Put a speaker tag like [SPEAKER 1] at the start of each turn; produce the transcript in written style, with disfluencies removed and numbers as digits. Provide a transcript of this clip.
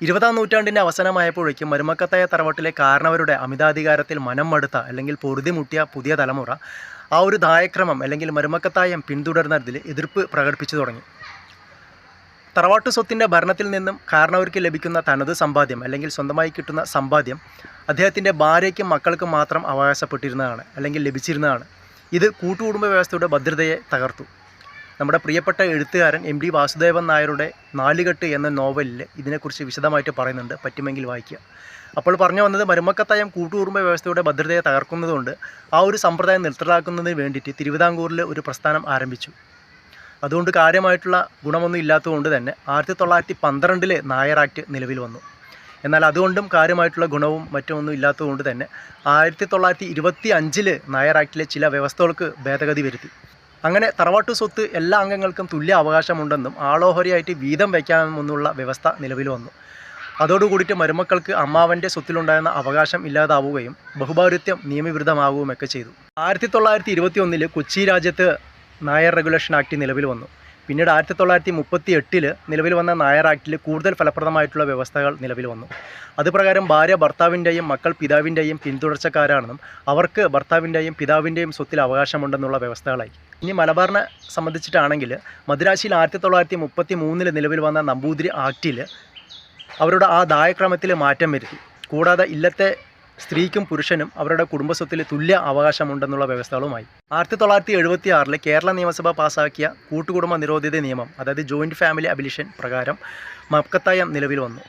[SPEAKER 1] 20-ാം നൂറ്റാണ്ടിൻ്റെ അവസാനമായപ്പോഴേക്കും മരുമക്കത്തായ തറവാട്ടിലെ കാരണവരുടെ അമിതാധികാരത്തിൽ മനം മടുത്ത അല്ലെങ്കിൽ പൊറുതിമുട്ടിയ പുതിയ തലമുറ ആ ഒരു ദായക്രമം അല്ലെങ്കിൽ മരുമക്കത്തായം പിന്തുടർന്നതിൽ എതിർപ്പ് പ്രകടിപ്പിച്ചു തുടങ്ങി. തറവാട്ടു സ്വത്തിൻ്റെ ഭരണത്തിൽ നിന്നും കാരണവർക്ക് ലഭിക്കുന്ന തനത് സമ്പാദ്യം അല്ലെങ്കിൽ സ്വന്തമായി കിട്ടുന്ന സമ്പാദ്യം അദ്ദേഹത്തിൻ്റെ ഭാര്യയ്ക്കും മക്കൾക്കും മാത്രം അവകാശപ്പെട്ടിരുന്നതാണ് അല്ലെങ്കിൽ ലഭിച്ചിരുന്നതാണ്. ഇത് കൂട്ടുകുടുംബ വ്യവസ്ഥയുടെ ഭദ്രതയെ തകർത്തു. നമ്മുടെ പ്രിയപ്പെട്ട എഴുത്തുകാരൻ MD വാസുദേവൻ നായരുടെ നാലുകെട്ട് എന്ന നോവലിൽ ഇതിനെക്കുറിച്ച് വിശദമായിട്ട് പറയുന്നുണ്ട്. പറ്റുമെങ്കിൽ വായിക്കുക. അപ്പോൾ പറഞ്ഞു വന്നത്, മരുമക്കത്തായം കൂട്ടുകുടുംബ വ്യവസ്ഥയുടെ ഭദ്രതയെ തകർക്കുന്നതുകൊണ്ട് ആ ഒരു സമ്പ്രദായം നിർത്തലാക്കുന്നതിന് വേണ്ടിയിട്ട് തിരുവിതാംകൂറിൽ ഒരു പ്രസ്ഥാനം ആരംഭിച്ചു. അതുകൊണ്ട് കാര്യമായിട്ടുള്ള ഗുണമൊന്നും ഇല്ലാത്തതുകൊണ്ട് തന്നെ 1912 നായർ ആക്ട് നിലവിൽ വന്നു. എന്നാൽ അതുകൊണ്ടും കാര്യമായിട്ടുള്ള ഗുണവും മറ്റൊന്നും ഇല്ലാത്തതുകൊണ്ട് തന്നെ 1925 നായർ ആക്ടിലെ ചില വ്യവസ്ഥകൾക്ക് ഭേദഗതി വരുത്തി. അങ്ങനെ തറവാട്ടു സ്വത്ത് എല്ലാ അംഗങ്ങൾക്കും തുല്യ അവകാശമുണ്ടെന്നും ആളോഹരിയായിട്ട് വീതം വയ്ക്കാമെന്നുള്ള വ്യവസ്ഥ നിലവിൽ വന്നു. അതോടുകൂടിയിട്ട് മരുമക്കൾക്ക് അമ്മാവൻ്റെ സ്വത്തിലുണ്ടായിരുന്ന അവകാശം ഇല്ലാതാവുകയും ബഹുഭാര്യത്വം നിയമവിരുദ്ധമാവുകയുമൊക്കെ ചെയ്തു. 1921 കൊച്ചി രാജ്യത്ത് നായർ റെഗുലേഷൻ ആക്ട് നിലവിൽ വന്നു. പിന്നീട് 1938 നിലവിൽ വന്ന നായർ ആക്ടിൽ കൂടുതൽ ഫലപ്രദമായിട്ടുള്ള വ്യവസ്ഥകൾ നിലവിൽ വന്നു. അതുപ്രകാരം ഭാര്യ ഭർത്താവിൻ്റെയും മക്കൾ പിതാവിൻ്റെയും പിന്തുടർച്ചക്കാരാണെന്നും അവർക്ക് ഭർത്താവിൻ്റെയും പിതാവിൻ്റെയും സ്വത്തിൽ അവകാശമുണ്ടെന്നുള്ള വ്യവസ്ഥകളായി. ഇനി മലബാറിനെ സംബന്ധിച്ചിട്ടാണെങ്കിൽ മദ്രാശിയിൽ 1933 നിലവിൽ വന്ന നമ്പൂതിരി ആക്ടിൽ അവരുടെ ആ ദായക്രമത്തിൽ മാറ്റം വരുത്തി. കൂടാതെ ഇല്ലത്തെ സ്ത്രീക്കും പുരുഷനും അവരുടെ കുടുംബസ്വത്തിൽ തുല്യ അവകാശമുണ്ടെന്നുള്ള വ്യവസ്ഥകളുമായി. 1976 കേരള നിയമസഭ പാസാക്കിയ കൂട്ടുകുടുംബ നിരോധിത നിയമം, അതായത് ജോയിൻറ്റ് ഫാമിലി അബിലിഷൻ പ്രകാരം മക്കത്തായം നിലവിൽ വന്നു.